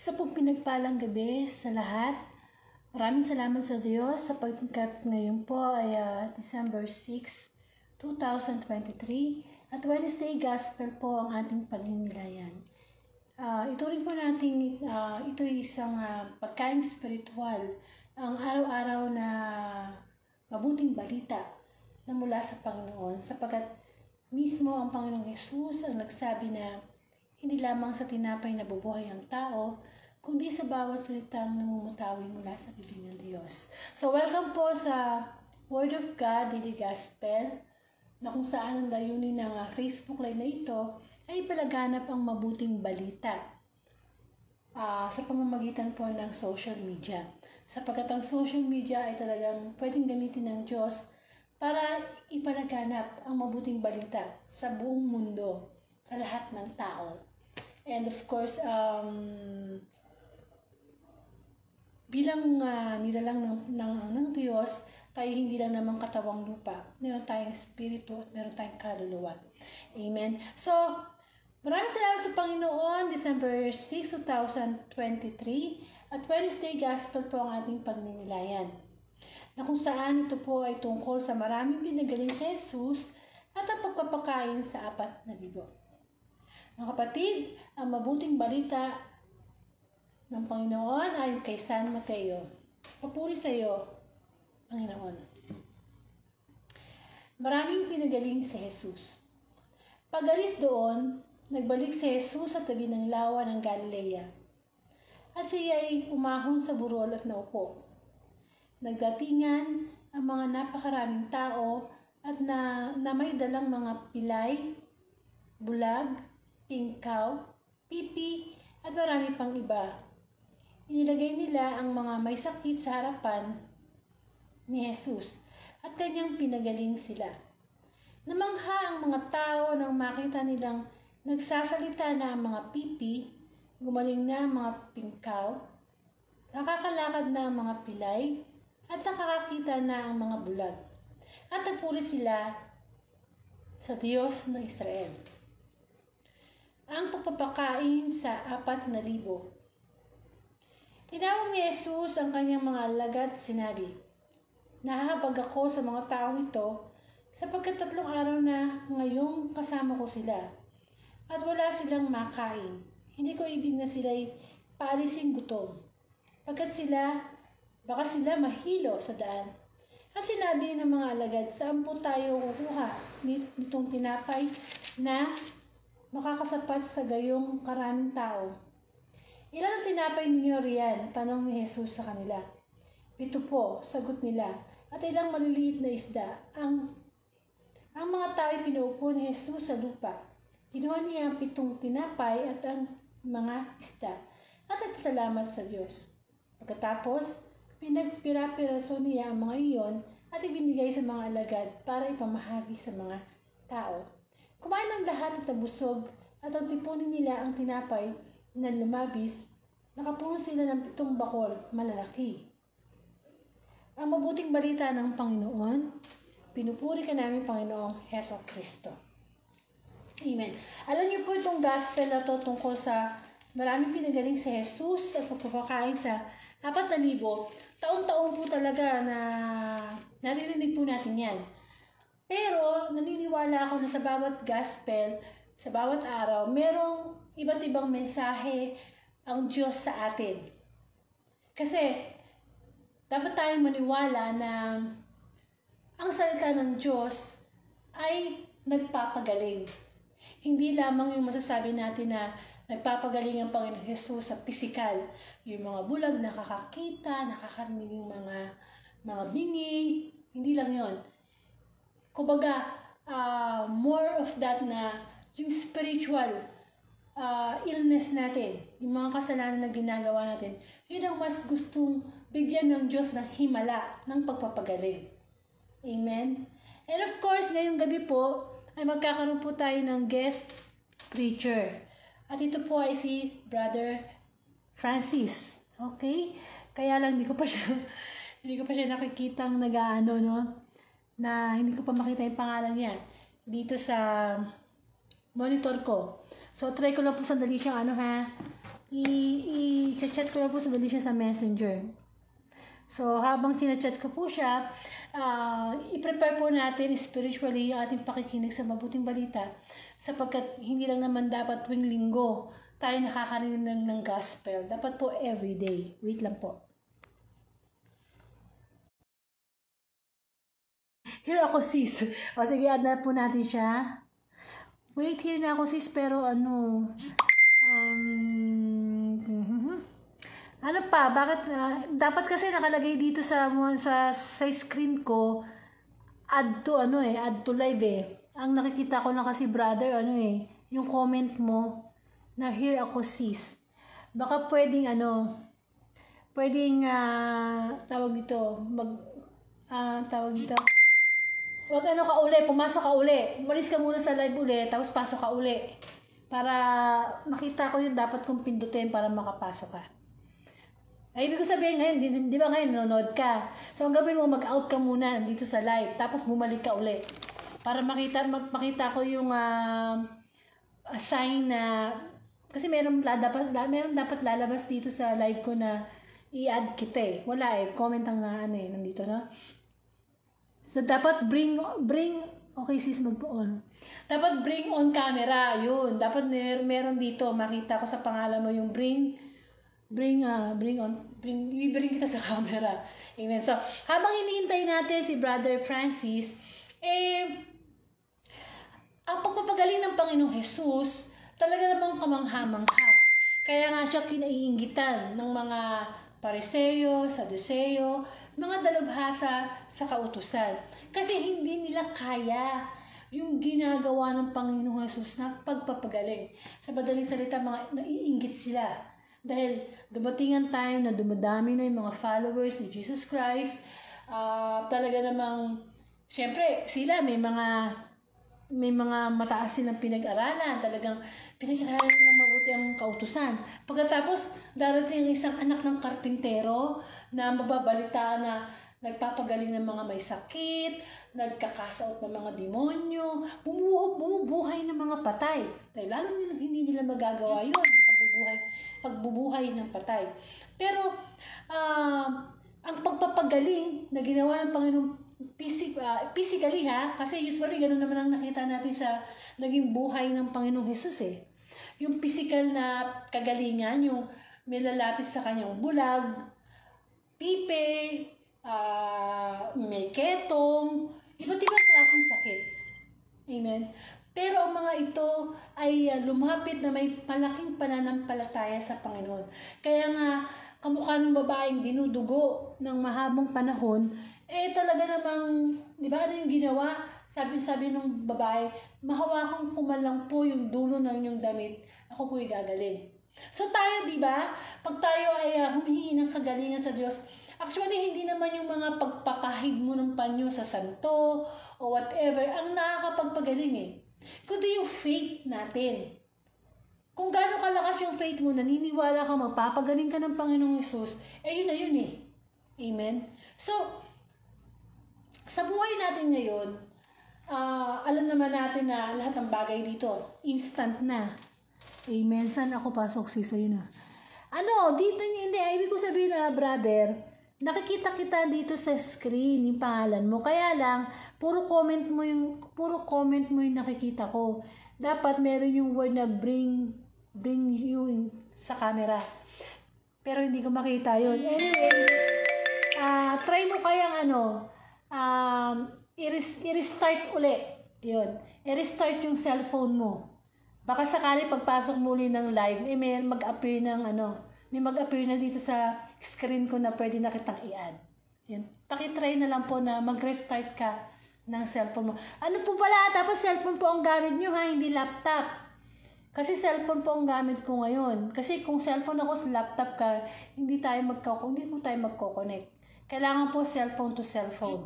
Isa pong pinagpalang gabi sa lahat. Maraming salamat sa Diyos sapagkat ngayon po ay December 6, 2023 at Wednesday Gospel po ang ating pagninilayan. Ituring po natin ito ay isang pagkain spiritual, ang araw-araw na mabuting balita na mula sa Panginoon sapagkat mismo ang Panginoong Jesus ang nagsabi na hindi lamang sa tinapay nabubuhay ang tao, kundi sa bawat salitang namumutawi mula sa bibig ng Diyos. So, welcome po sa Word of God Daily Gospel, na kung saan ang layunin ng Facebook Live na ito ay palaganap ang mabuting balita sa pamamagitan po ng social media. Sapagkat ang social media ay talagang pwedeng gamitin ng Diyos para ipalaganap ang mabuting balita sa buong mundo, sa lahat ng tao. And of course, bilang nilalang ng Diyos, tayo hindi lang naman katawang lupa. Meron tayong espiritu at meron tayong kaluluwa. Amen. So, maraming salamat sa Panginoon. December 6, 2023 at Wednesday Gospel po ang ating pagninilayan. Na kung saan ito po ay tungkol sa maraming pinagaling sa Jesus at ang pagpapakain sa 4,000. Mga kapatid, ang mabuting balita ng Panginoon ay kay San Mateo. Papuri sa iyo, Panginoon. Maraming pinagaling si Jesus. Pag-alis doon, nagbalik si Jesus sa tabi ng lawa ng Galilea. At siya ay umahon sa burol at naupo. Nagdatingan ang mga napakaraming tao at na may dalang mga pilay, bulag, pingkaw, pipi, at marami pang iba. Inilagay nila ang mga may sakit sa harapan ni Jesus at kanyang pinagaling sila. Namangha ang mga tao nang makita nilang nagsasalita na ang mga pipi, gumaling na ang mga pingkaw, nakakalakad na ang mga pilay, at nakakakita na ang mga bulag. At nagpuri sila sa Diyos ng Israel. Ang pagpapakain sa 4,000. Tinawag ni Jesus ang kanyang mga alagad at sinabi, "Nahahabag ako sa mga taong ito sapagkat 3 araw na ngayong kasama ko sila at wala silang makain. Hindi ko ibig na sila'y paalisin gutom, pagkat baka sila mahilo sa daan." At sinabi ng mga alagad, "Saan po tayo kukuha nitong tinapay na makakasapat sa gayong karaming tao?" "Ilan ang tinapay ninyo riyan?" tanong ni Jesus sa kanila. "7 po," sagot nila, "at ilang maliliit na isda." Ang mga tao pinaupo ni Jesus sa lupa. Kinuha niya ang 7 tinapay at ang mga isda at nagpasalamat sa Diyos. Pagkatapos, pinagpira-piraso niya ang mga iyon at ibinigay sa mga alagad para ipamahagi sa mga tao. Kumain ng lahat at nabusog at ang tipunin nila ang tinapay na lumabis, nakapuno sila ng 7 bakol malalaki. Ang mabuting balita ng Panginoon, pinupuri ka namin Panginoong Heso Kristo. Amen. Alam niyo po itong gospel na to tungkol sa maraming pinagaling sa Jesus at pagpapakain sa 4,000. Taon-taon po talaga na naririnig po natin yan. Pero naniniwala ako na sa bawat gospel, sa bawat araw, merong iba't ibang mensahe ang Diyos sa atin. Kasi dapat tayong maniwala na ang salita ng Diyos ay nagpapagaling. Hindi lamang yung masasabi natin na nagpapagaling ang Panginoon Jesus sa pisikal. Yung mga bulag nakakakita, nakakarinig yung mga bingi. Hindi lang yon. Kumbaga, more of that na yung spiritual illness natin, yung mga kasalanan na ginagawa natin, yun ang mas gustong bigyan ng Diyos ng himala, ng pagpapagaling. Amen? And of course, ngayong gabi po, ay magkakaroon po tayo ng guest preacher. At ito po ay si Brother Francis. Okay? Kaya lang hindi ko pa siya nakikitang nag-aano, no? Na hindi ko pa makita yung pangalan niya dito sa monitor ko. So, try ko lang po sandali siyang i-chat ko na po sa siya sa Messenger. So, habang chinachat ko po siya, i-prepare po natin spiritually ang ating pakikinig sa mabuting balita sapagkat hindi lang naman dapat tuwing linggo tayo nakakarinig ng gospel. Dapat po everyday. Wait lang po. Here ako, sis. O, sige, add na po natin siya. Wait, here na ako, sis, pero ano... ano pa? Bakit? Dapat kasi nakalagay dito sa screen ko, add to live eh. Ang nakikita ko lang kasi, brother, yung comment mo, na here ako, sis. Baka pwedeng, tawag dito, wag ka uli, pumasok ka uli. Umalis ka muna sa live uli, tapos pasok ka uli. Para makita ko yung dapat kong pindutin para makapasok ka. Ay, ibig ko sabihin ngayon, di ba ngayon nanonood ka? So, ang gawin mo, mag-out ka muna dito sa live, tapos bumalik ka uli. Para makita ko yung sign na, kasi meron dapat lalabas dito sa live ko na i-add kita eh. Wala eh, comment ang nandito, no? So, dapat bring, okay sis, mag-on. Dapat bring on camera, yun. Dapat meron dito, makita ko sa pangalan mo yung bring kita sa camera. Amen. So, habang hinihintay natin si Brother Francis, ang pagpapagaling ng Panginoong Jesus, talaga namang kamangha-mangha. Kaya nga siya kinaiinggitan ng mga Pariseo, Saduceo, mga dalubhasa sa kautusan. Kasi hindi nila kaya yung ginagawa ng Panginoong Jesus na pagpapagaling. Sa madaling salita, mga naiinggit sila. Dahil dumating ang time na dumadami na yung mga followers ni Jesus Christ. Talaga namang, syempre, sila may mga mataas silang pinag-aralan. Talagang pinag-aralan ng mabuti ang kautusan. Pagkatapos, darating ang isang anak ng karpintero na mababalita na nagpapagaling ng mga may sakit, nagkakasaot ng mga demonyo, bumubuhay ng mga patay. Dahil lalo hindi nila magagawa yun, pagbubuhay ng patay. Pero, ang pagpapagaling na ginawa ng Panginoon physically kasi usually gano'n naman ang nakita natin sa naging buhay ng Panginoong Jesus eh. Yung physical na kagalingan, yung may lalapit sa kanyang bulag, pipe, may ketong, iba't ibang klaseng sakit. Amen. Pero ang mga ito ay lumapit na may malaking pananampalataya sa Panginoon. Kaya nga, kamukha ng babaeng dinudugo ng mahabang panahon, talaga namang, di ba, ano yung ginawa? Sabi ng babae, mahawakan ko man lang po yung dulo ng inyong damit, ako po gagaling. So tayo, di ba, pag tayo ay humihingi ng kagalingan sa Diyos, actually, hindi naman yung mga pagpapahid mo ng panyo sa santo o whatever ang nakakapagpagaling eh. Kundi yung faith natin. Kung gaano kalakas yung faith mo, naniniwala ka, magpapagaling ka ng Panginoong Jesus, yun na yun eh. Amen? So, sa buhay natin ngayon, alam naman natin na lahat ng bagay dito, instant na. Amen? Saan ako pasok sa'yo na? Dito hindi, ibig ko sabihin na, brother, nakikita kita dito sa screen, yung pangalan mo. Kaya lang, puro comment mo yung nakikita ko. Dapat meron yung word na bring you in, sa camera. Pero hindi ko makita yun. Anyway, try mo kayang i-restart uli. Yun. I-restart yung cellphone mo. Baka sakali pagpasok muli ng live, may mag-appear na dito sa screen ko na pwede na kitang i-add. Yan. Pakitry na lang po na mag-restart ka ng cellphone mo. Ano po pala? Tapos cellphone po ang gamit nyo ha, hindi laptop. Kasi cellphone po ang gamit ko ngayon. Kasi kung cellphone ako sa laptop ka, hindi po tayo magko-connect. Kailangan po cellphone to cellphone.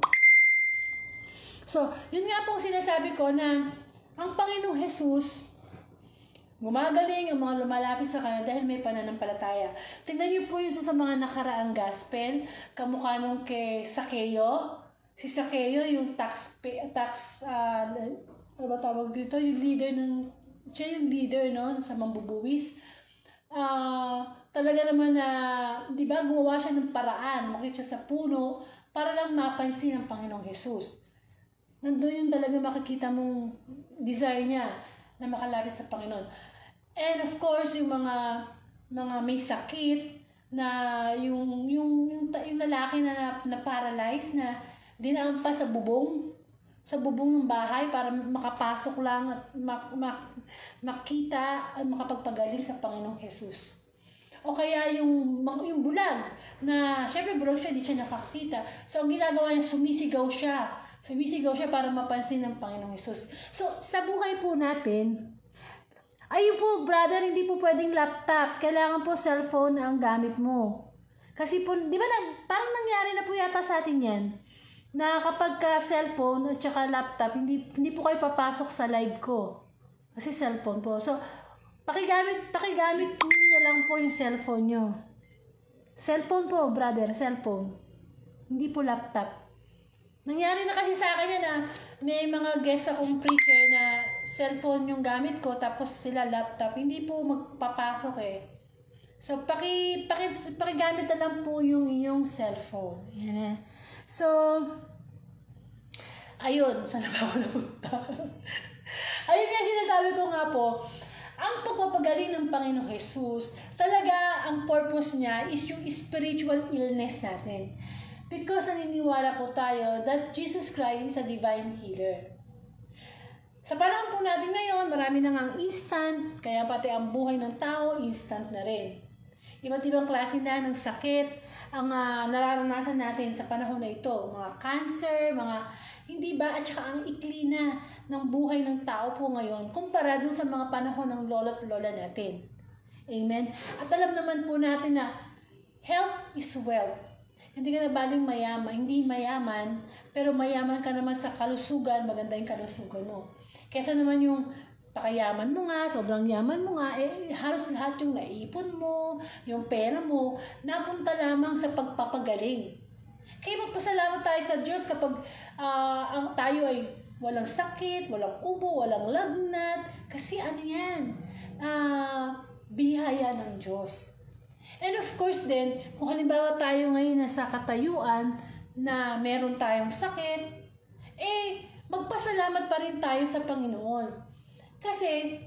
So, yun nga pong sinasabi ko na ang Panginoong Jesus, gumagaling ang mga lumalapit sa kanya dahil may pananampalataya. Tingnan niyo po yun sa mga nakaraang gospel, kamukha nung kay Zaccheo. Si Zaccheo, yung ano ba tawag dito? Siya yung leader, no? Sa mambubuwis. talaga naman na, di ba, gumawa siya ng paraan, makita siya sa puno, para lang mapansin ng Panginoong Jesus. Nandun yung talaga makikita mong desire niya na makalapit sa Panginoon. And of course, yung mga may sakit, na yung lalaki na paralyzed, na dinaampas sa bubong ng bahay para makapasok lang at makita at makapagpagaling sa Panginoong Jesus. O kaya yung bulag, na syempre bulag siya, di siya nakakita. So ang ginagawa niya, sumisigaw siya para mapansin ng Panginoong Jesus. So sa buhay po natin, ayun po brother, hindi po pwedeng laptop, kailangan po cellphone ang gamit mo. Kasi po, di ba parang nangyari na po yata sa atin yan, na kapag ka cellphone at saka laptop, hindi po kayo papasok sa live ko. Kasi cellphone po. So, pakigamit niya lang po yung cellphone nyo. Cellphone po, brother, cellphone. Hindi po laptop. Nangyari na kasi sa akin yan na may mga guest akong preacher na cellphone yung gamit ko, tapos sila laptop. Hindi po magpapasok eh. So, pakigamit na lang po yung inyong cellphone. Yan eh. So, ayun. Saan na ba ako napunta? Ayun nga sinasabi ko nga po, ang pagpapagaling ng Panginoong Jesus, talaga ang purpose niya is yung spiritual illness natin. Because naniniwala po tayo that Jesus Christ is a divine healer. Sa panahon po natin ngayon, marami na ngang instant, kaya pati ang buhay ng tao, instant na rin. Iba't ibang klase na ng sakit ang nararanasan natin sa panahon na ito. Mga cancer, hindi ba? At saka ang ikli na ng buhay ng tao po ngayon kumpara dun sa mga panahon ng lolo't lola natin. Amen? At alam naman po natin na health is wealth. Hindi ka na baling mayaman, hindi mayaman, pero mayaman ka naman sa kalusugan, maganda yung kalusugan mo. Kesa naman yung pakayaman mo nga, sobrang yaman mo nga, halos lahat yung naipon mo, yung pera mo, napunta lamang sa pagpapagaling. Kaya magpasalamat tayo sa Diyos kapag tayo ay walang sakit, walang ubo, walang lagnat, kasi ano yan? Biyaya ng Diyos. And of course din, kung halimbawa tayo ngayon nasa katayuan na meron tayong sakit, magpasalamat pa rin tayo sa Panginoon. Kasi,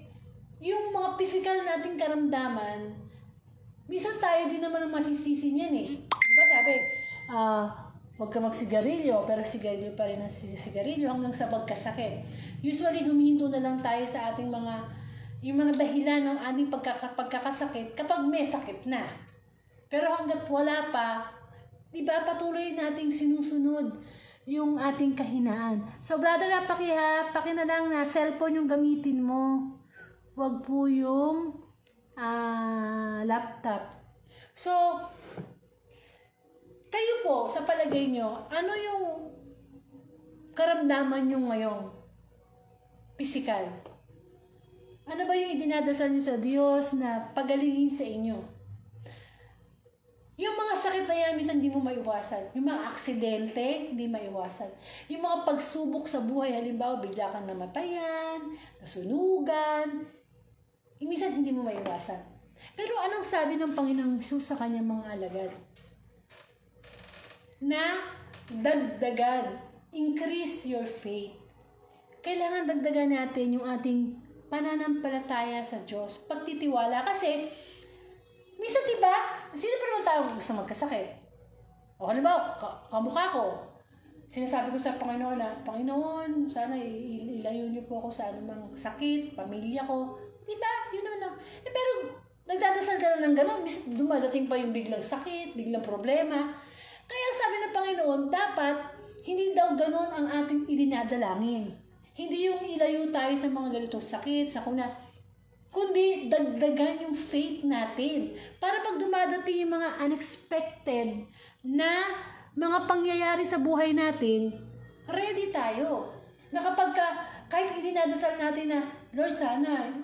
yung mga physical nating karamdaman, minsan tayo din naman ang masisisi niyan eh. Diba sabi, huwag ka magsigarilyo, pero sigarilyo pa rin ang sigarilyo hanggang sa pagkasakit. Usually, humihinto na lang tayo sa ating yung mga dahilan ng ating pagkakasakit kapag may sakit na. Pero hanggat wala pa, diba, patuloy nating sinusunod yung ating kahinaan. So, brother, paki na lang na cellphone yung gamitin mo. Huwag po yung laptop. So, kayo po, sa palagay nyo, ano yung karamdaman nyo ngayong physical? Ano ba yung idinadasal nyo sa Diyos na pagalingin sa inyo? Yung mga sakit na yan, minsan hindi mo maiwasan. Yung mga aksidente, hindi maiwasan. Yung mga pagsubok sa buhay, halimbawa, bigla kang namatayan, nasunugan, minsan hindi mo maiwasan. Pero anong sabi ng Panginoong Jesus sa kanyang mga alagad? Na dagdagan, increase your faith. Kailangan dagdagan natin yung ating pananampalataya sa Diyos, pagtitiwala. Kasi, minsan diba, sino pa naman tao gusto magkasakit? O halimbawa, kamukha ko. Sinasabi ko sa Panginoon na, Panginoon, sana ilayo niyo po ako sa anumang sakit, pamilya ko. Diba? Yun naman lang. Pero, nagdadasal ka na ng gano'n, dumadating pa yung biglang sakit, biglang problema. Kaya sabi ng Panginoon, dapat, hindi daw gano'n ang ating idinadalangin. Hindi yung ilayo tayo sa mga ganitong sakit, sakuna, kundi dagdagan yung faith natin. Para pag dumadating yung mga unexpected na mga pangyayari sa buhay natin, ready tayo. Na kapag kahit idinadasal natin na, Lord, sana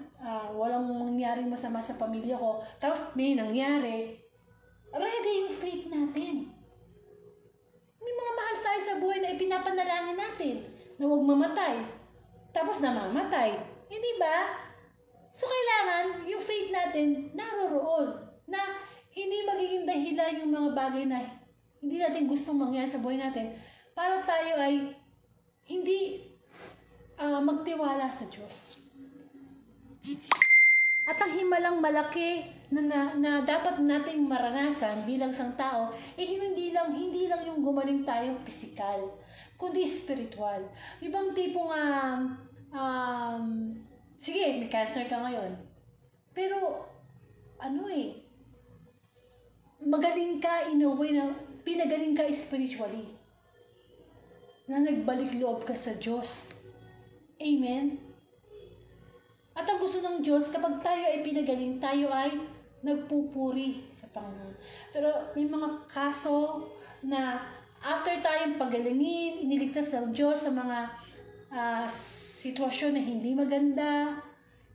walang mangyaring masama sa pamilya ko, tapos may nangyari, ready yung faith natin. May mga mahal tayo sa buhay na ipinapanalangin natin na huwag mamatay, tapos namamatay. Hindi ba? So, kailangan yung faith natin naroroon na hindi magiging dahilan yung mga bagay na hindi natin gustong mangyari sa buhay natin para tayo ay hindi magtiwala sa Diyos. At ang himalang malaki na dapat nating maranasan bilang isang tao, hindi lang yung gumaling tayo pisikal, kundi spiritual. Ibang tipong, sige, may cancer ka ngayon. Pero, magaling ka in a way na pinagaling ka spiritually. Na nagbalik loob ka sa Diyos. Amen? At ang gusto ng Diyos, kapag tayo ay pinagaling, tayo ay nagpupuri sa Panginoon. Pero may mga kaso na after tayong pagalingin, iniligtas ng Diyos sa mga sitwasyon na hindi maganda.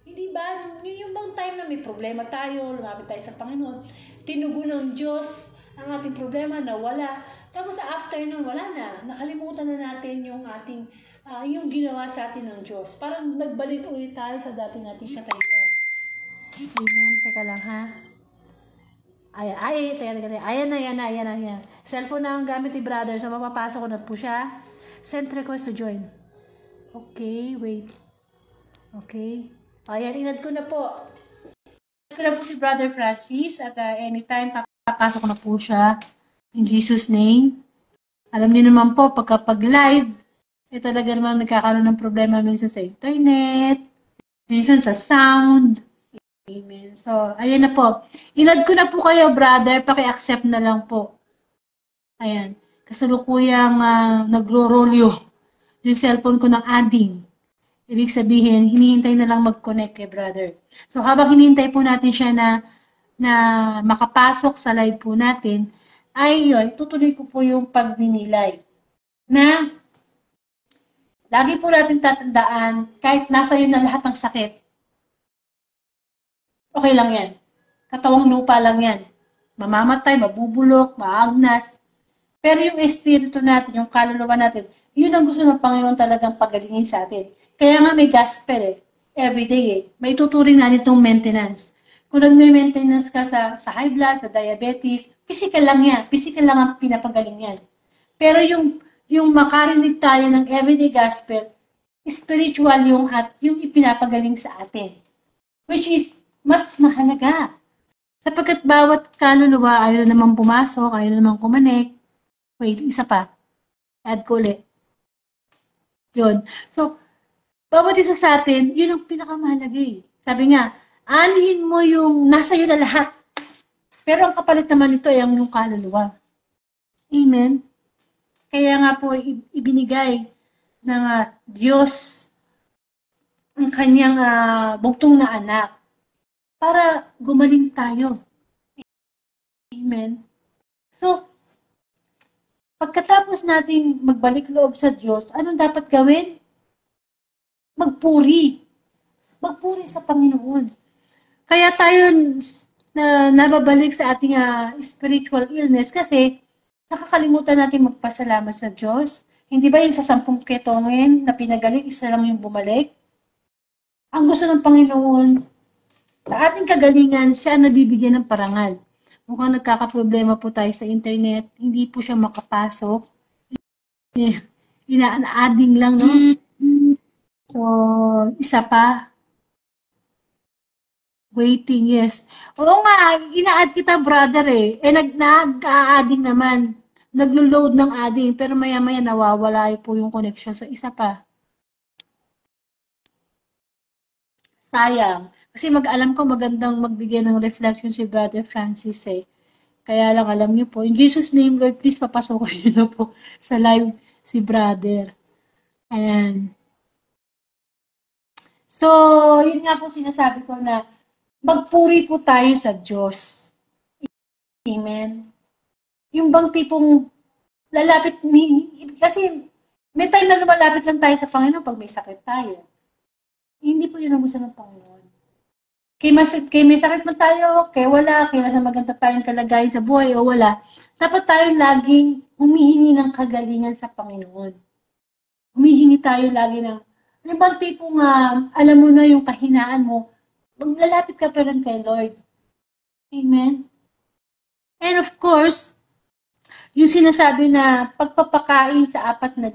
Hindi ba? Yung bang time na may problema tayo, lumapit tayo sa Panginoon, tinugon ng Diyos ang ating problema na wala. Tapos sa after nun, wala na. Nakalimutan na natin yung ating yung ginawa sa atin ng Diyos. Parang nagbalik ulit tayo sa dati nating katayuan. Amen. Teka lang ha. Ayan na. Cellphone na ang gamit ni brother. So mapapasok ko na po siya. Send request to join. Okay, wait. Okay. Ayan, inad ko na po. Inad ko na po si Brother Francis at anytime papasok ko na po siya. In Jesus' name. Alam niyo naman po, pag live, talaga naman nagkakaroon ng problema minsan sa internet, minsan sa sound. Amen. So, ayan na po. Inad ko na po kayo, brother. Paki-accept na lang po. Ayan. Kasalukuyang nagro-rolyo yung cellphone ko ng adding. Ibig sabihin, hinihintay na lang mag-connect kay brother. So, habang hinihintay po natin siya na makapasok sa live po natin, ay yun, tutuloy ko po yung pagninilay. Na, lagi po natin tatandaan, kahit nasa yun na lahat ng sakit, okay lang yan. Katawang lupa lang yan. Mamamatay, mabubulok, maagnas. Pero yung espiritu natin, yung kaluluwa natin, yun ang gusto ng Panginoon talagang pagalingin sa atin. Kaya nga may gospel everyday May tuturing na nitong maintenance. Kung nag-maintenance ka sa high blood, sa diabetes, physical lang yan. Physical lang ang pinapagaling yan. Pero yung makarinig tayo ng everyday gospel, spiritual yung ipinapagaling sa atin. Which is mas mahalaga. Sapagkat bawat kaluluwa ayaw naman pumasok, ayaw naman kumanek. Wait, isa pa. Add ko ulit. Yun. So, bawat isa sa atin, yun ang pinakamahalaga. Sabi nga, anihin mo yung nasa iyo na lahat. Pero ang kapalit naman nito ay ang yung kaluluwa. Amen? Kaya nga po, ibinigay ng Diyos ang kanyang bugtong na anak para gumaling tayo. Amen? So, pagkatapos nating magbalik loob sa Diyos, anong dapat gawin? Magpuri. Magpuri sa Panginoon. Kaya tayo nababalik sa ating spiritual illness kasi nakakalimutan natin magpasalamat sa Diyos. Hindi ba yung sa 10 ketongin na pinagaling, isa lang yung bumalik? Ang gusto ng Panginoon, sa ating kagalingan, siya ang nabibigyan ng parangal. Mukhang nagkakaproblema po tayo sa internet, hindi po siya makapasok. Ina-adding lang, no? So, isa pa. Waiting, yes. Oo nga, ina-add kita, brother nag-a-adding naman. Naglo-load ng adding, pero maya-maya nawawala po yung connection sa isa pa. Sayang. Kasi alam ko magandang magbigay ng reflection si Brother Francis Kaya lang alam niyo po, in Jesus' name, Lord, please papasokin niyo na po sa live si Brother. Ayan. So, yun nga po sinasabi ko na magpuri po tayo sa Diyos. Amen. Yung bang tipong lalapit kasi may time na lumalapit lang tayo sa Panginoon pag may sakit tayo. Hindi po yun ang gusto ng Panginoon. Kaya may sakit man tayo, kaya wala, kaya nasa maganda tayong kalagayan sa buhay o wala, dapat tayong laging humihingi ng kagalingan sa Panginoon. Humihingi tayo lagi ng, ano bang tipong alam mo na yung kahinaan mo, maglalapit ka pa rin kay Lord. Amen? And of course, yung sinasabi na pagpapakain sa 4,000.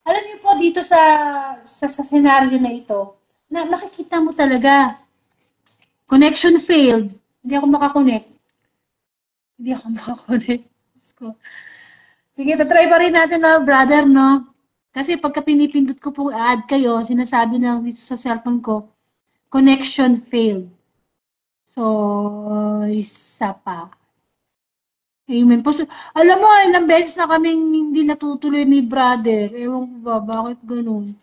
Alam niyo po dito sa scenario na ito, na makikita mo talaga, connection failed. Hindi ako makakonect. Hindi ako makakonect. Sige, tatry pa rin natin na brother, no? Kasi pagka pinipindot ko po add kayo, sinasabi na dito sa cellphone ko, connection failed. So, isa pa. Amen po. So, alam mo, ilang beses na kaming hindi natutuloy ni brother. Ewan ko ba, bakit ganun?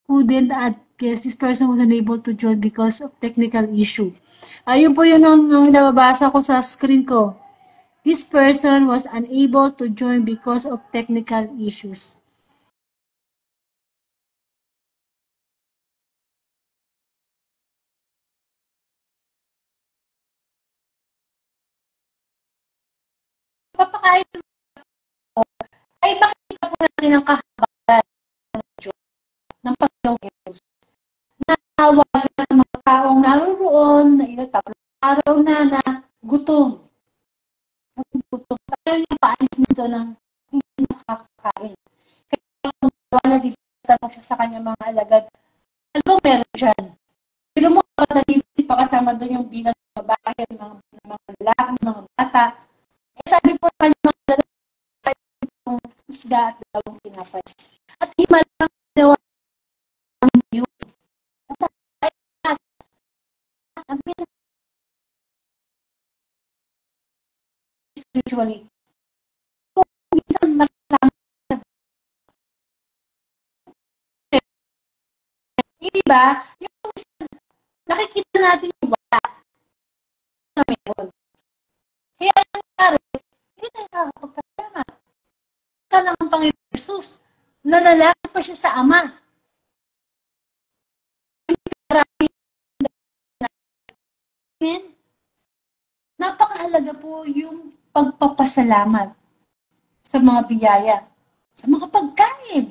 Couldn't add guess this person was unable to join because of technical issue. Ayun po yun ang nababasa ko sa screen ko. This person was unable to join because of technical issues. Papakain ay makikita po natin ang kahabaan ng Panginoong Jesus. Nahawa siya sa mga taong naroon na ilang araw na gutom. Gutom. Kaya niya paalis nito ng hindi nakakain. Kaya kung gawa na dito, tanong siya sa kanya mga alagad, ano bang meron dyan? Pero mo kapatid, pakasama doon yung bilang ng babae, mga lalaki, mga bata. Eh sabi po naman yung mga alagad, itong isda at dalawang tinapay. At himalang ginawa yun. Usually, kung isang malaman hindi ba, yung nakikita natin yung wala na meron. Kaya ang nangyari, hindi tayo nakakapagkasama. Sana ang Panginoon Jesus, nalalaki pa siya sa Ama. Napakahalaga po yung pagpapasalamat sa mga biyaya, sa mga pagkain.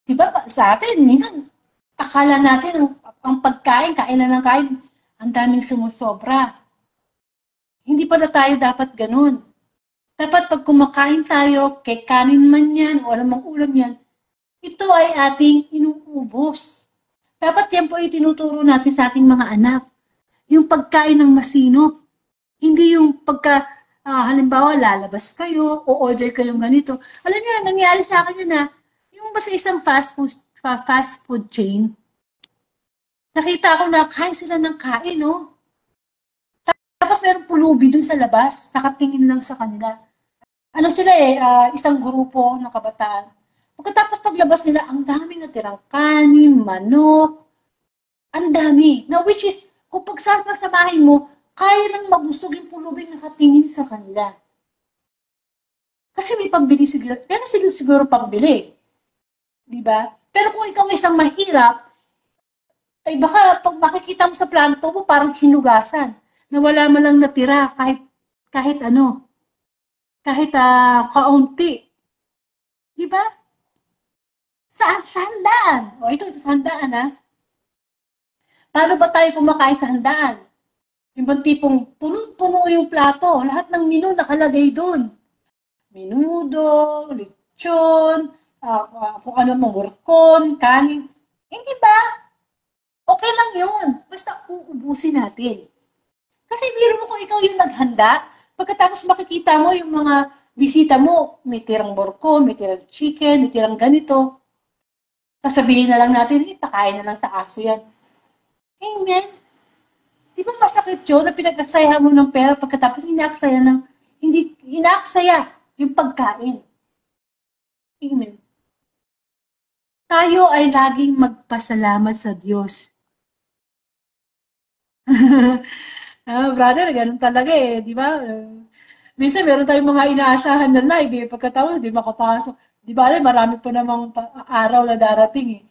Diba sa atin, minsan, akala natin ang pagkain, kainan ng kain, ang daming sumusobra. Hindi pala tayo dapat ganun. Dapat pag kumakain tayo, kay kanin man yan, o anumang ulam yan, ito ay ating inuubos. Dapat yan po itinuturo natin sa ating mga anak. Yung pagkain ng masinop. Hindi yung pagka, halimbawa, lalabas kayo, o order kayong ganito. Alam niyo, nangyari sa akin yun na, yung ba sa isang fast food chain, nakita ko na kain sila ng kain, no? Tapos merong pulubi dun sa labas, nakatingin lang sa kanila. Ano sila isang grupo ng kabataan. Pagkatapos paglabas nila, ang daming natirang kanin, manok, ang dami. Now, which is, kung pagsasamahin mo, kaya nang mabusog yung pulubing nakatingin sa kanila. Kasi may pambili siguro, pero sila siguro pambili. Di ba? Pero kung ikaw isang mahirap, ay baka pag makikita mo sa planto mo, parang hinugasan. Na wala man lang natira kahit ano. Kahit kaunti. Di ba? Sa handaan. O ito sa handaan ha. Paano ba tayo kumakain sa handaan? Yung bang tipong punong-puno yung plato, lahat ng menu nakalagay doon. Menudo, lechon, kung ano mo, workon, kanin. Hindi ba? Okay lang yun. Basta uubusin natin. Kasi biro mo kung ikaw yung naghanda, pagkatapos makikita mo yung mga bisita mo, may tirang workon, may tirang chicken, may tirang ganito. Sasabihin na lang natin, pakain na lang sa aso yan. Amen. Di ba masakit yun na pinag-aksaya mo ng pera pagkatapos hindi inaaksaya yung pagkain. Amen. Tayo ay laging magpasalamat sa Diyos. Brother, ganun talaga di ba? Minsan meron tayong mga inaasahan na live pagkatapos hindi makapasok. Di ba, marami pa namang araw na darating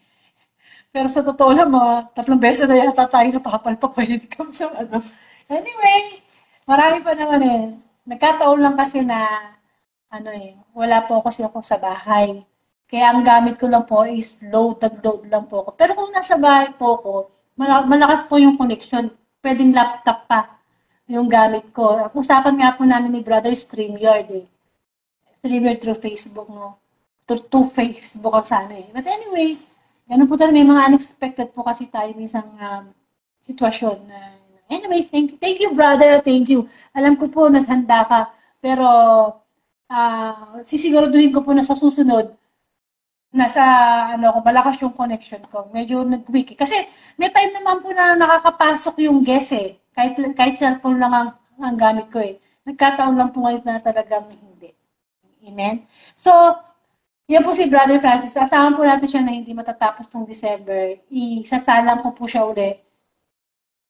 Pero sa totoo lang, mga 3 beses na yata tayo napapalpak when it comes sa ano. Anyway, marami pa naman Nagkataon lang kasi na, wala po kasi ako sa bahay. Kaya ang gamit ko lang po is load lang po ako. Pero kung nasa bahay po ako, malakas po yung connection. Pwedeng laptop pa. yung gamit ko. Usapan nga po namin ni Brother StreamYard eh. StreamYard through Facebook, no? To Facebook ang sana eh. But anyway, ganun po talaga, may mga unexpected po kasi tayo minsan sitwasyon na anyways, thank you brother, thank you. Alam ko po naghanda ka, pero sisiguraduhin ko po na sa susunod nasa kung malakas yung connection ko. Medyo nag-weak. Kasi may time naman po na nakakapasok yung guest eh. Kahit cellphone lang ang gamit ko eh. Nagkataon lang po ngayon na talagang hindi. Amen? So, yan po si Brother Francis. Asahan po natin siya na hindi matatapos ng December. Isasalang ko po siya ulit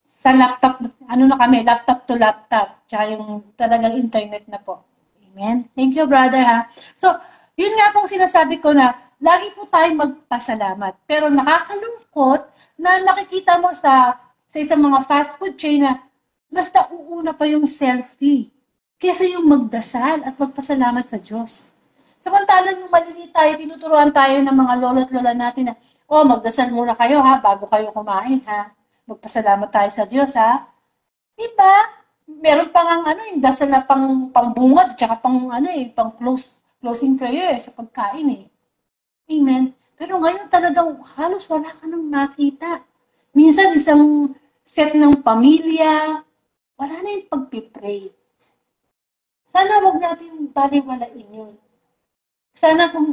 sa laptop. Ano na kami? Laptop to laptop. Tsaka yung talagang internet na po. Amen? Thank you, brother, ha? So, yun nga pong sinasabi ko na lagi po tayong magpasalamat. Pero nakakalungkot na nakikita mo sa isang mga fast food chain na mas nauuna pa yung selfie kaysa yung magdasal at magpasalamat sa Diyos. Samantalang nung maliliit tayo, tinuturuan tayo ng mga lolo at lola natin na, magdasal muna kayo ha, bago kayo kumain ha. Magpasalamat tayo sa Diyos ha. Diba? Meron pang yung dasal na pangbungad, tsaka pang closing prayer sa pagkain eh. Amen. Pero ngayon talagang halos wala ka nang makita. Minsan isang set ng pamilya, wala na yung pagpipray. Sana wag natin baliwalain yun. Sana kung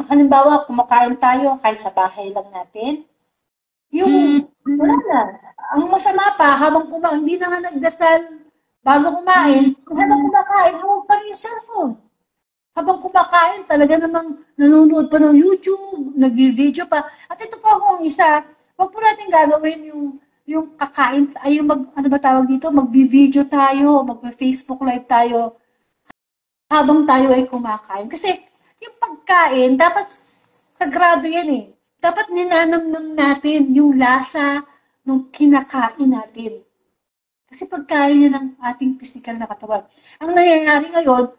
halimbawa kumakain tayo kahit sa bahay lang natin, wala na. Ang masama pa, habang hindi na nga nagdasal bago kumain, habang kumakain, hawag pa rin yung cellphone. Habang kumakain, talaga namang nanonood pa ng YouTube, nag-video pa. At ito pa ang isa, wag po natin gagawin yung kakain, mag-video tayo, mag-Facebook live tayo, habang tayo ay kumakain. Kasi yung pagkain, dapat sagrado yan eh. Dapat ninanamnam natin yung lasa ng kinakain natin. Kasi pagkain yan ng ating physical na katawan. Ang nangyayari ngayon,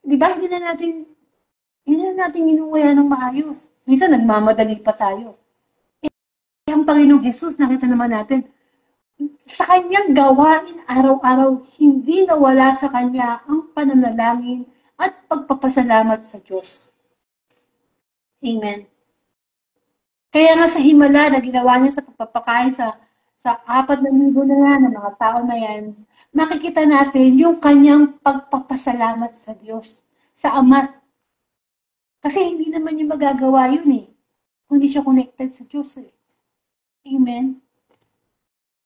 di ba, hindi na natin inuwaya ng maayos. Minsan, nagmamadali pa tayo. Ang Panginoong Jesus, nakita naman natin, sa kanyang gawain araw-araw, hindi nawala sa kanya ang pananalangin at pagpapasalamat sa Diyos. Amen. Kaya nga sa himala na ginawa niya sa pagpapakain sa 4,000 na yan, ng mga tao na yan, makikita natin yung kanyang pagpapasalamat sa Diyos, sa Ama. Kasi hindi naman niya magagawa yun eh. Kung hindi siya connected sa Diyos eh. Amen.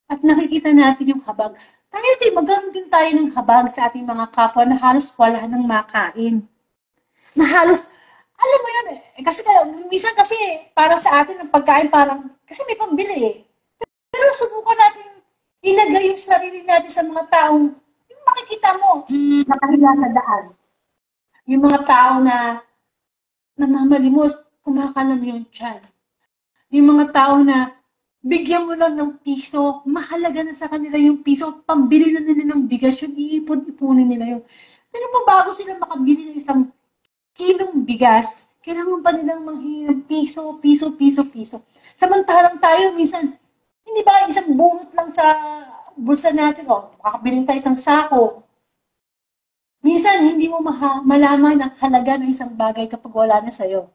At nakikita natin yung habag. Tayo din, magkaroon din tayo ng habag sa ating mga kapwa na halos wala nang makain. Na halos, alam mo yun eh. Kasi minsan kasi para sa atin ang pagkain parang, kasi may pambili eh. Pero subukan natin ilagay yung sarili natin sa mga taong, yung makikita mo, nakahiga sa daan. Yung mga tao na namamalimos, kumakalam yung tiyan. Yung mga tao na bigyan mo lang ng piso, mahalaga na sa kanila yung piso, pambili na nila ng bigas yun, iipon-ipunin nila yun. Pero bago sila makabili ng isang kilong bigas, kailangan pa nilang manghingi ng piso. Samantalang tayo, minsan, hindi ba isang bunot lang sa bulsa natin, makakabili tayo isang sako. Minsan, hindi mo malaman ang halaga ng isang bagay kapag wala na sa'yo.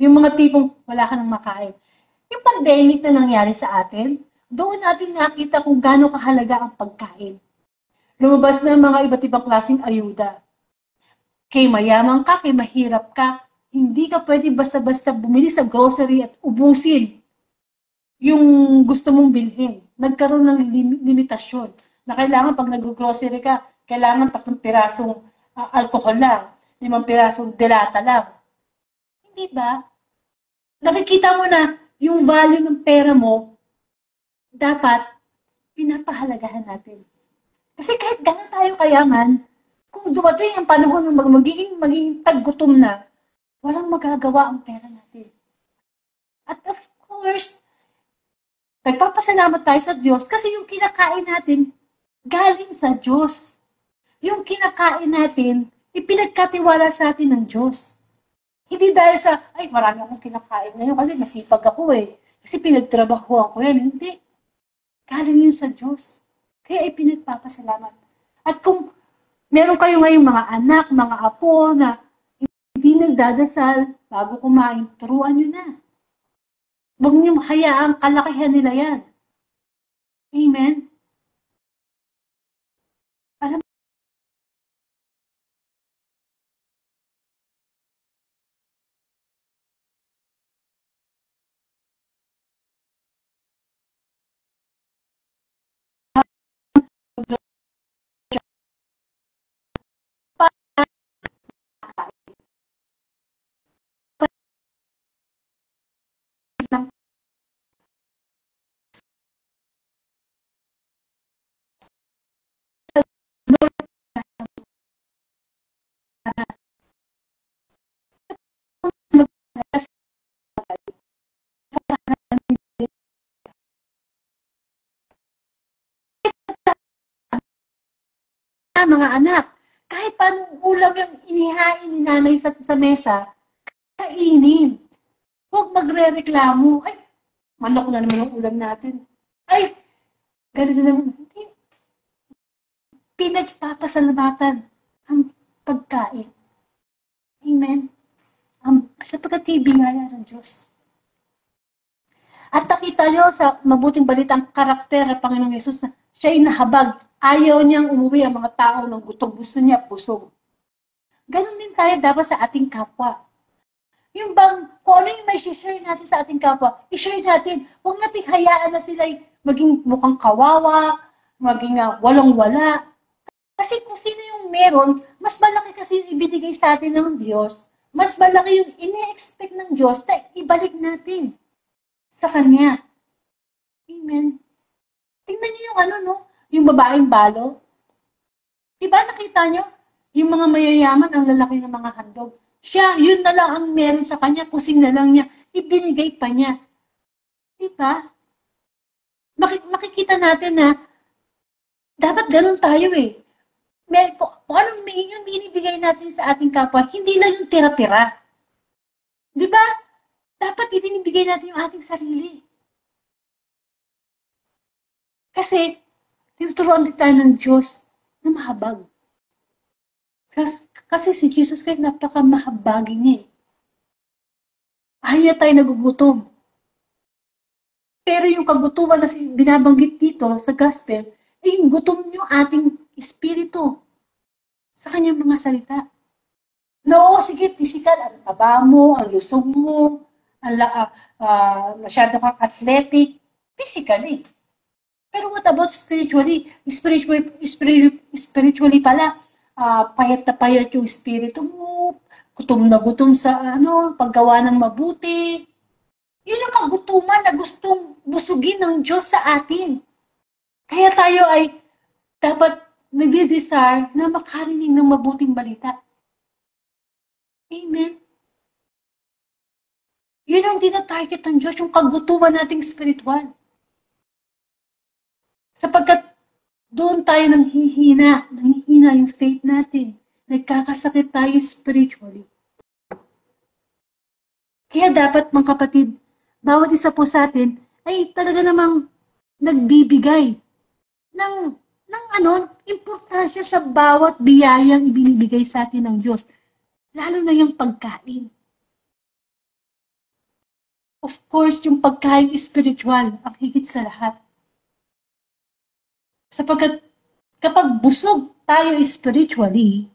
Yung mga tipong wala ka nang makain. Yung pandemic na nangyari sa atin, doon natin nakita kung gaano kahalaga ang pagkain. Lumabas na mga iba't ibang klaseng ayuda. Kay mayaman ka, kay mahirap ka, hindi ka pwede basta-basta bumili sa grocery at ubusin yung gusto mong bilhin. Nagkaroon ng limitasyon na kailangan pag nag-grocery ka, kailangan 3 pirasong alcohol lang, 5 pirasong delata lang. Hindi ba? Nakikita mo na yung value ng pera mo, dapat pinapahalagahan natin. Kasi kahit gano'n tayo kayaman, kung dumating ang panahon ng magiging taggutom na, walang magagawa ang pera natin. At of course, nagpapasalamat tayo sa Diyos kasi yung kinakain natin, galing sa Diyos. Yung kinakain natin, ipinagkatiwala sa atin ng Diyos. Hindi dahil sa, marami akong kinakain ngayon kasi masipag ako eh. Kasi pinagtrabahoan ko yan. Hindi. Galing yun sa Diyos. Kaya ipinagpapasalamat. At kung meron kayo ngayong mga anak, mga apo na hindi nagdadasal bago kumain, turuan nyo na. Huwag nyo hayaang kalakihan nila yan. Amen? Alam mga anak, kahit paano ulam yung inihain ni nanay sa mesa, kainin. Huwag magre-reklamo. Ay, manok na naman yung ulam natin. Ay, ganito naman. Pinagpapasalamatan ang pagkain. Amen? Sapagkat ibigay ng Diyos. At nakita nyo sa mabuting balitang karakter ng Panginoong Yesus na siya'y nahabag. Ayaw niyang umuwi ang mga tao ng gutom. Gusto niya busog. Ganon din tayo dapat sa ating kapwa. Yung bang, kung ano yung may share natin sa ating kapwa, i-share natin. Huwag natin hayaan na sila maging mukhang kawawa, maging walang-wala. Kasi kung sino yung meron, mas malaki kasi yung ibinigay sa atin ng Diyos. Mas malaki yung ine-expect ng Diyos na ibalik natin sa Kanya. Amen. Tingnan niyo yung yung babaeng balo. Diba nakita niyo? Yung mga mayayaman, ang lalaki ng mga handog. Siya, yun na lang ang meron sa kanya, kusing na lang niya, ibinigay pa niya. Diba? Makikita natin na dapat ganun tayo eh. Kung anong yung binibigay natin sa ating kapwa, hindi lang yung tira-tira. Diba? Dapat ibinibigay natin yung ating sarili. Kasi, tinuturuan din tayo ng Diyos na mahabag. Kasi si Jesus Christ napaka-mahabagin niya eh. Ayaw tayo nagugutom. Pero yung kagutuman na binabanggit dito sa gospel, ay yung gutom yung ating espiritu sa kanyang mga salita. No, sige, physical, ang taba mo, ang lusog mo, masyado kang athletic, physically. Pero what about spiritually? Spiritually pala, payat na payat yung espiritu mo, gutom na gutom sa paggawa ng mabuti. Yun ang kagutuman na gustong busugin ng Diyos sa atin. Kaya tayo ay dapat nagdi-desire na makarinig ng mabuting balita. Amen. Yun ang dinatarget ng Diyos, yung kagutuman nating spiritual. Sapagkat doon tayo nanghihina yung faith natin. Nagkakasakit tayo spiritually. Kaya dapat mga kapatid, bawat isa po sa atin ay talaga namang nagbibigay ng importansya sa bawat biyayang ibinibigay sa atin ng Diyos. Lalo na yung pagkain. Of course, yung pagkain spiritual ang higit sa lahat. Sapagkat kapag busog tayo spiritually,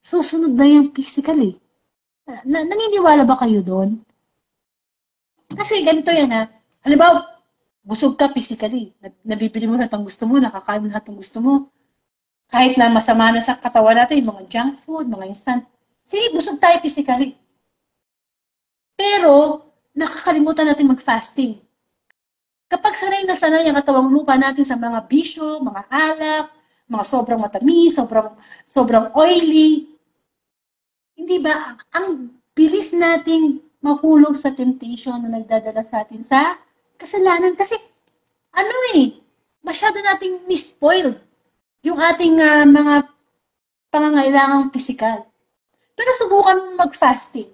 susunod na yung physically. Naniniwala ba kayo doon? Kasi ganito yan ha. Halimbawa, busog ka physically. Nabibili mo lahat ang gusto mo, nakakain mo lahat ang gusto mo. Kahit na masama na sa katawan natin, yung mga junk food, mga instant. Sige, busog tayo physically. Pero, nakakalimutan natin mag-fasting. Kapag sanay na sanay ang katawang lupa natin sa mga bisyo, mga alak, mga sobrang matamis, sobrang oily, hindi ba, ang bilis nating mahulog sa temptation na nagdadala sa atin sa kasalanan. Kasi, masyado nating nispoiled yung ating mga pangangailangang pisikal. Pero subukan mo mag-fasting.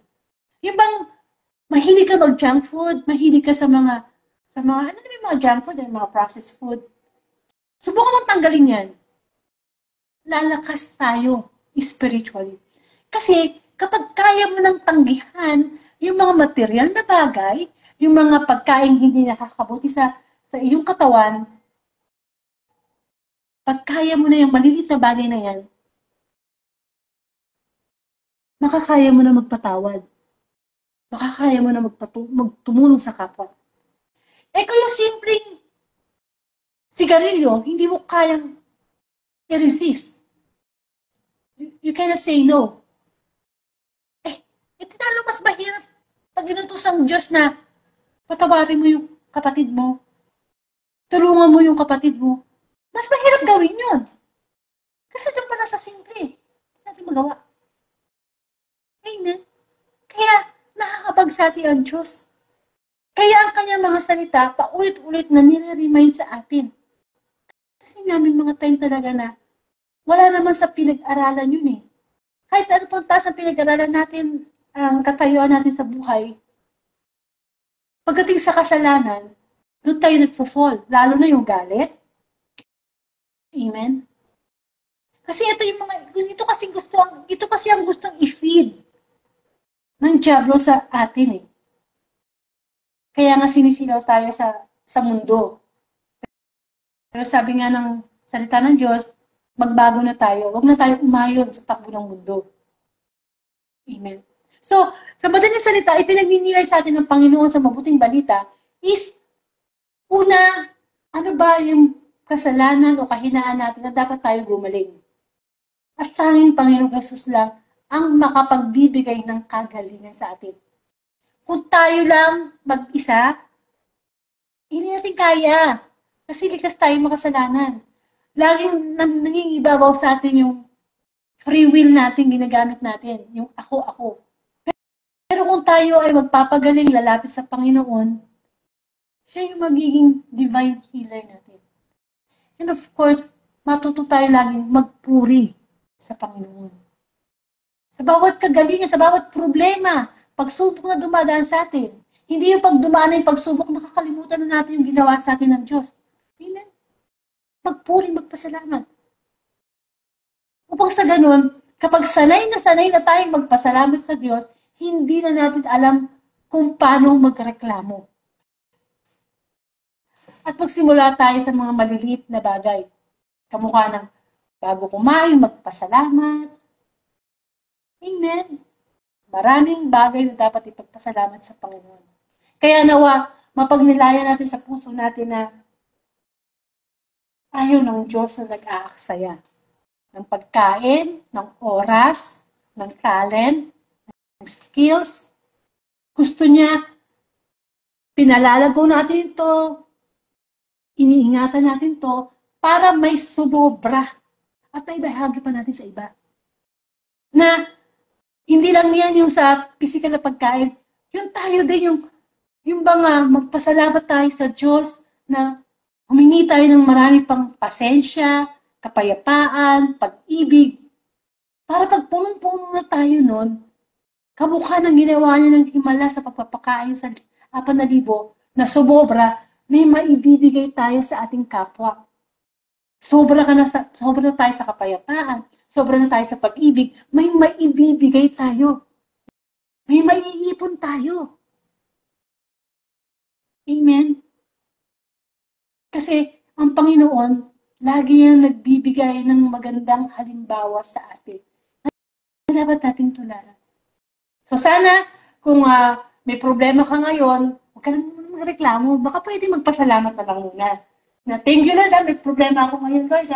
Yung bang mahilig ka mag-junk food, mahilig ka sa mga mga junk food, mga processed food. Subukan mong tanggalin yan. Lalakas tayo spiritually. Kasi kapag kaya mo nang tanggihan yung mga material na bagay, yung mga pagkain hindi nakakabuti sa iyong katawan, pag kaya mo na yung maliliit na bagay na yan, makakaya mo na magpatawad. Makakaya mo na magtumulong sa kapwa. Kung yung simpleng sigarilyo, hindi mo kayang i-resist. You cannot say no. Ito lalo mas mahirap pag inutusang Diyos na patawarin mo yung kapatid mo, tulungan mo yung kapatid mo. Mas mahirap gawin yun. Kasi doon pala sa simple. Hindi natin magawa. Amen. Kaya nakakapagsati ang Diyos. Kaya ang kanyang mga salita, paulit-ulit na nire-remind sa atin. Kasi namin mga time talaga na wala naman sa pinag-aralan yun eh. Kahit ano pang taas ang pinag-aralan natin, ang katayuan natin sa buhay, pagdating sa kasalanan, doon tayo nagfo-fall. Lalo na yung galit. Amen? Kasi ito kasi ang gustong i-feed ng diablo sa atin eh. Kaya nga sinisilaw tayo sa mundo. Pero sabi nga ng salita ng Diyos, magbago na tayo. Huwag na tayo umayon sa takbo ng mundo. Amen. So, sa madaling salita, ipinagninilay sa atin ng Panginoon sa mabuting balita is, una, ano ba yung kasalanan o kahinaan natin na dapat tayo gumaling? At tanging Panginoong Jesus lang ang makapagbibigay ng kagalingan sa atin. Kung tayo lang mag-isa, hindi natin kaya. Kasi likas tayo makasalanan. Laging nangingibabaw sa atin yung free will natin, ginagamit natin. Yung ako. Pero kung tayo ay magpapagaling, lalapit sa Panginoon, siya yung magiging divine healer natin. And of course, matuto tayo laging magpuri sa Panginoon. Sa bawat kagalingan, sa bawat problema, pagsubok na dumadaan sa atin. Hindi yung pag dumaan na yung pagsubok, nakakalimutan na natin yung ginawa sa atin ng Diyos. Amen? Magpuri, magpasalamat. Upang sa ganun, kapag sanay na tayong magpasalamat sa Diyos, hindi na natin alam kung paano magreklamo. At magsimula tayo sa mga maliliit na bagay. Kamukha ng bago kumain, magpasalamat. Amen. Maraming bagay na dapat ipagpasalamat sa Panginoon. Kaya nawa, mapagnilayan natin sa puso natin na ayaw ng Diyos na nag-aaksaya ng pagkain, ng oras, ng talent, ng skills. Gusto niya, pinalalago natin ito, iniingatan natin to para may sumobra at may bahagi pa natin sa iba. Na hindi lang yan yung sa physical na pagkain, yung tayo din yung mga magpasalamat tayo sa Diyos na humingi tayo ng marami pang pasensya, kapayapaan, pag-ibig. Para pag punong-puno na tayo nun, kamukha ng ginawa niya ng himala sa pagpapakain sa 4,000 na sumobra, may maibibigay tayo sa ating kapwa. Sobra na tayo sa kapayapaan, sobra na tayo sa pag-ibig, may maibibigay tayo. May maiipon tayo. Amen? Kasi ang Panginoon, lagi yan nagbibigay ng magandang halimbawa sa atin na dapat nating tularan. So sana, kung may problema ka ngayon, huwag ka naman magreklamo, baka pwede magpasalamat na lang muna. Na thank you Lord, may problema ako ngayon Lord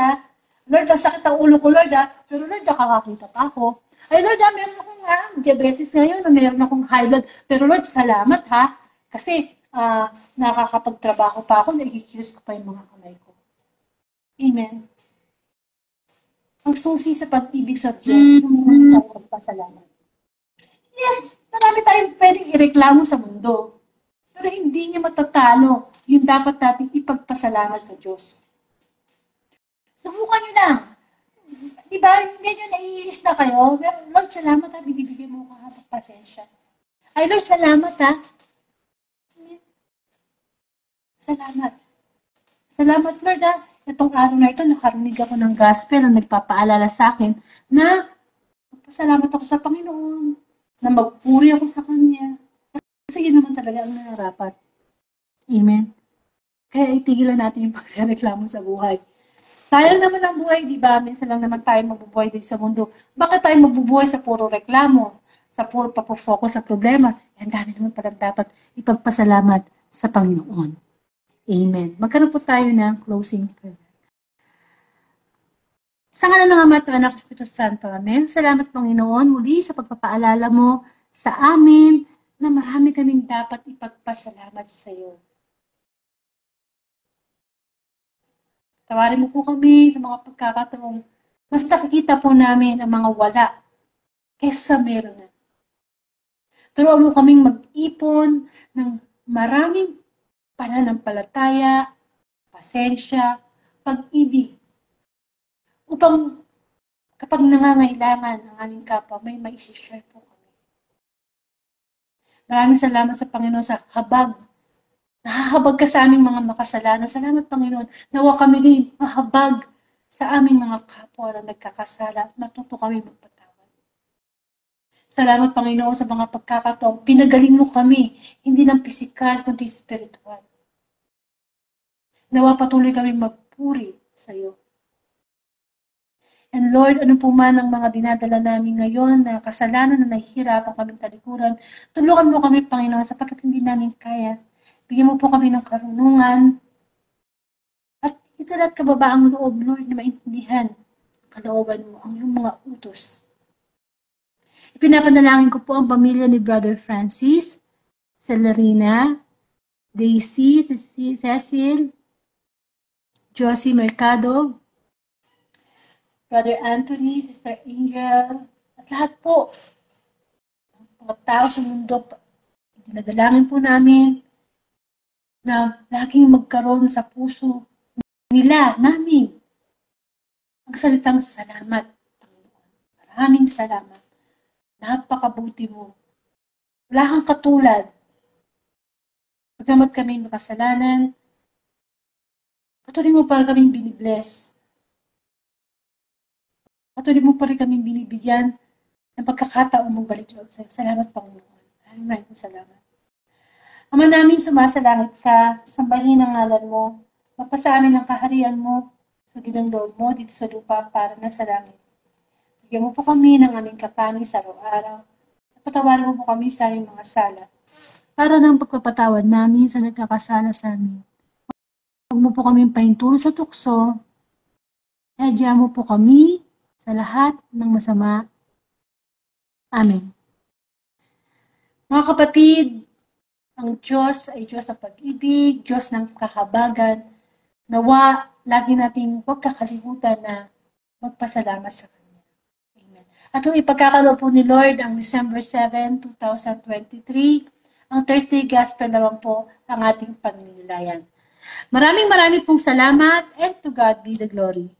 Lord, sakit ang ulo ko Lord pero Lord, nakakakita pa ako. Ay Lord, meron akong diabetes ngayon, meron akong high blood, pero Lord, salamat kasi nakakapagtrabaho pa ako, nai-excuse ko pa yung mga kamay ko. Amen. Ang susi sa pag-ibig sa Diyos, yung magpasalamat. Yes, marami tayong pwedeng ireklamo sa mundo. Pero hindi niya matatalo yung dapat natin ipagpasalamat sa Diyos. Subukan niyo lang. Diba, hindi nyo naiinis na kayo. Lord, salamat binibigay mo ko ng pasensya. Ay, Lord, salamat Salamat. Salamat, Lord itong araw na ito, nakarinig ako ng gospel na nagpapaalala sa akin na magpasalamat ako sa Panginoon, na magpuri ako sa Kanya. Kasi yun naman talaga ang nararapat. Amen. Kaya itigilan natin yung pagreklamo sa buhay. Sayang naman ang buhay, di ba? Minsan lang naman tayo mabubuhay din sa mundo. Bakit tayo mabubuhay sa puro reklamo? Sa puro papofocus sa problema? Yan dami naman pala dapat ipagpasalamat sa Panginoon. Amen. Magkaroon po tayo ng closing prayer. Sa ngalan ng Ama at Anak at Espiritu Santo. Amen. Salamat Panginoon muli sa pagpapaalala mo sa amin na marami kaming dapat ipagpasalamat sa iyo. Tawarin mo po kami sa mga pagkakataong mas nakikita po namin ang mga wala kesa meron na. Turuan mo kaming mag-ipon ng maraming pananampalataya, pasensya, pag-ibig, upang kapag nangangailangan ang aming kapwa, may maisishare po kami. Maraming salamat sa Panginoon sa habag. Nahahabag ka sa aming mga makasalanan. Salamat Panginoon. Nawa kami din mahabag sa aming mga kapwa na nagkakasala at matuto kami magpatawad. Salamat Panginoon sa mga pagkakataong pinagaling mo kami, hindi lang pisikal kundi spiritual. Nawa patuloy kami magpuri sa iyo. And Lord, ano po man ang mga dinadala namin ngayon na kasalanan na nahihirapan kaming talikuran, tulungan mo kami, Panginoon, sapagkat hindi namin kaya. Bigyan mo po kami ng karunungan at ito lahat kababaang loob, Lord, na maintindihan ang kalooban mo, ang iyong mga utos. Ipinapanalangin ko po ang pamilya ni Brother Francis, Celerina, Daisy, Cecil, Josie Mercado, Brother Anthony, Sister Angel, at lahat po ng mga tao sa mundo. Dinadalangin po namin na laging magkaroon sa puso nila, namin, ang salitang salamat, Panginoon. Maraming salamat. Napakabuti mo. Wala kang katulad. Pagkamat kami makasalanan, patuloy mo pa kaming binibless. Patuloy mo pa rin kaming binibigyan ng pagkakataon mong balik loob sa'yo. Salamat, Panginoon. Maraming salamat. Ama namin, sumasalangit ka, sambahin ang ngalan mo, mapasa amin ang kaharian mo, sugid ang loob mo dito sa lupa para na sa langit. Bigyan mo po kami ng aming kakanin sa araw-araw. Patawarin mo po kami sa aming mga sala. Para ng pagpapatawad namin sa nagkakasala sa amin. Huwag mo po kami pahintulo sa tukso. Hadya mo po kami sa lahat ng masama. Amen. Mga kapatid, ang Diyos ay Diyos ng pag-ibig, Diyos ng kahabagan. Nawa, lagi nating huwag kakalimutan na magpasalamat sa Kanya. At kung ipagkakaloob po ni Lord ang December 7, 2023, ang Thursday Gospel naman po ang ating pagninilayan. Maraming pong salamat and to God be the glory.